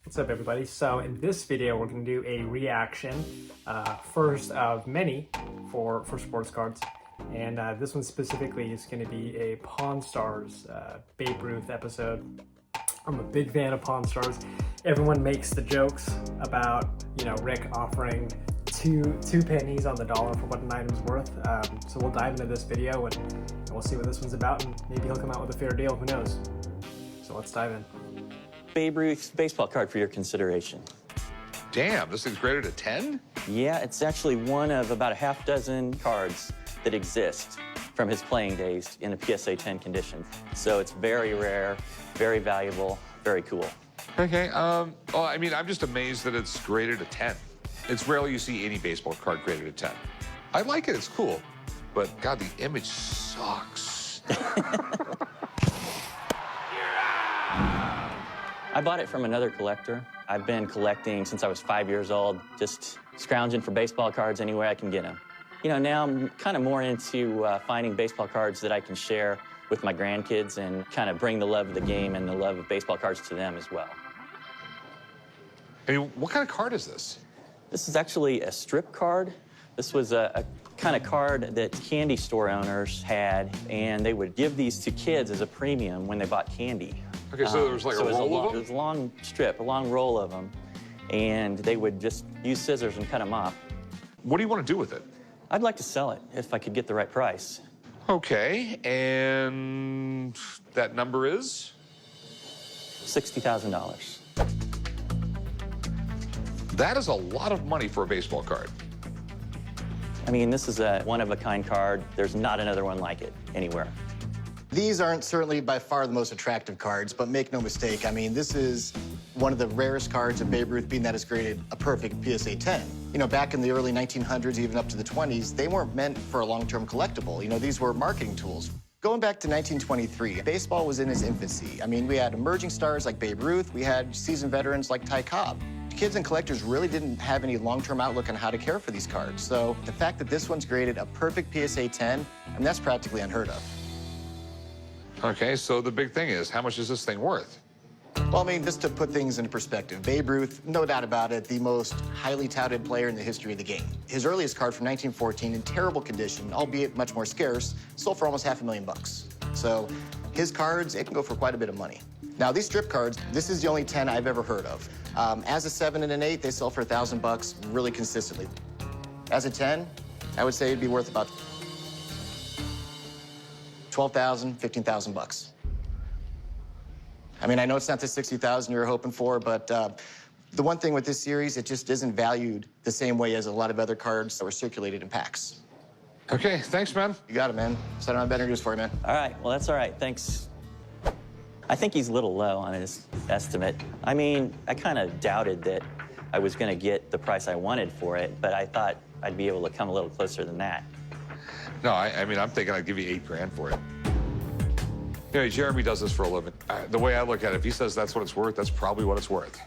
What's up, everybody? So in this video, we're going to do a reaction, first of many for sports cards. And this one specifically is going to be a Pawn Stars Babe Ruth episode. I'm a big fan of Pawn Stars. Everyone makes the jokes about, Rick offering two pennies on the dollar for what an item's worth. So we'll dive into this video and we'll see what this one's about, and maybe he'll come out with a fair deal. Who knows? So let's dive in. Babe Ruth's baseball card for your consideration. Damn, this thing's graded at 10? Yeah, it's actually one of about a half dozen cards that exist from his playing days in a PSA 10 condition. So it's very rare, very valuable, very cool. Okay, well, I mean, I'm just amazed that it's graded a 10. It's rarely you see any baseball card graded at 10. I like it, it's cool, but God, the image sucks. I bought it from another collector. I've been collecting since I was 5 years old, just scrounging for baseball cards any way I can get them. Now I'm kind of more into finding baseball cards that I can share with my grandkids and kind of bring the love of the game and the love of baseball cards to them as well. I mean, what kind of card is this? This is actually a strip card. This was a kind of card that candy store owners had, and they would give these to kids as a premium when they bought candy. Okay, so there was like a roll of them? It was a long strip, a long roll of them, and they would just use scissors and cut them off. What do you want to do with it? I'd like to sell it if I could get the right price. Okay, and that number is? $60,000. That is a lot of money for a baseball card. I mean, this is a one-of-a-kind card. There's not another one like it anywhere. These aren't certainly by far the most attractive cards, but make no mistake, I mean, this is one of the rarest cards of Babe Ruth, being that it's graded a perfect PSA 10. Back in the early 1900s, even up to the 20s, they weren't meant for a long-term collectible. These were marketing tools. Going back to 1923, baseball was in its infancy. I mean, we had emerging stars like Babe Ruth, we had seasoned veterans like Ty Cobb. Kids and collectors really didn't have any long-term outlook on how to care for these cards. So the fact that this one's graded a perfect PSA 10, that's practically unheard of. Okay, so the big thing is, how much is this thing worth? Well, I mean, just to put things into perspective, Babe Ruth, no doubt about it, the most highly touted player in the history of the game. His earliest card from 1914, in terrible condition, albeit much more scarce, sold for almost $500,000. So his cards, it can go for quite a bit of money. Now, these strip cards, this is the only 10 I've ever heard of. As a 7 and an 8, they sell for $1,000 really consistently. As a 10, I would say it'd be worth about $12,000, $15,000. I mean, I know it's not the $60,000 you're hoping for, but the one thing with this series, it just isn't valued the same way as a lot of other cards that were circulated in packs. Okay, thanks, man. You got it, man. So I don't have better news for you, man. All right, well, that's all right. Thanks. I think he's a little low on his estimate. I mean, I kind of doubted that I was going to get the price I wanted for it, but I thought I'd be able to come a little closer than that. No, I mean, I'm thinking I'd give you $8,000 for it. Jeremy does this for a living. The way I look at it, if he says that's what it's worth, that's probably what it's worth.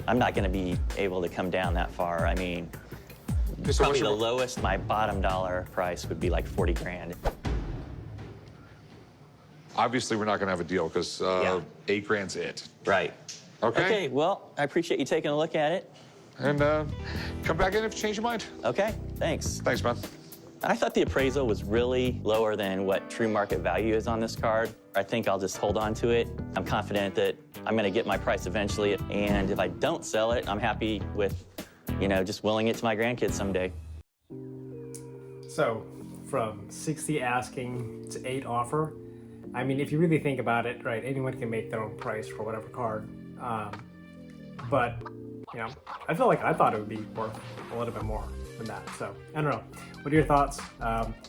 I'm not going to be able to come down that far. I mean, So probably the lowest, my bottom dollar price would be like $40,000. Obviously, we're not going to have a deal because Yeah. $8,000's it. Right. Okay? Okay, well, I appreciate you taking a look at it. And come back in if you change your mind. Okay, thanks. Thanks, man. I thought the appraisal was really lower than what true market value is on this card. I think I'll just hold on to it. I'm confident that I'm going to get my price eventually, and if I don't sell it, I'm happy with, just willing it to my grandkids someday. So from 60 asking to 8 offer, I mean, if you really think about it, right, anyone can make their own price for whatever card. But, I feel like I thought it would be worth a little bit more than that. So, I don't know. What are your thoughts?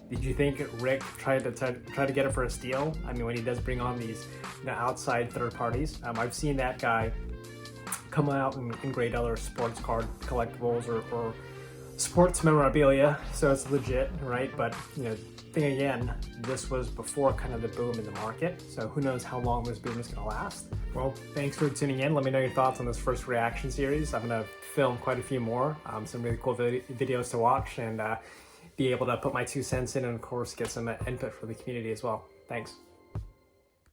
Did you think Rick tried to get it for a steal? I mean, when he does bring on these outside third parties. I've seen that guy come out and grade other sports card collectibles or sports memorabilia, so it's legit, right? But, thing again, this was before kind of the boom in the market, so who knows how long this boom is going to last. Well, thanks for tuning in. Let me know your thoughts on this first reaction series. I'm going to film quite a few more, some really cool videos to watch, and be able to put my 2 cents in, and of course get some input for the community as well. Thanks.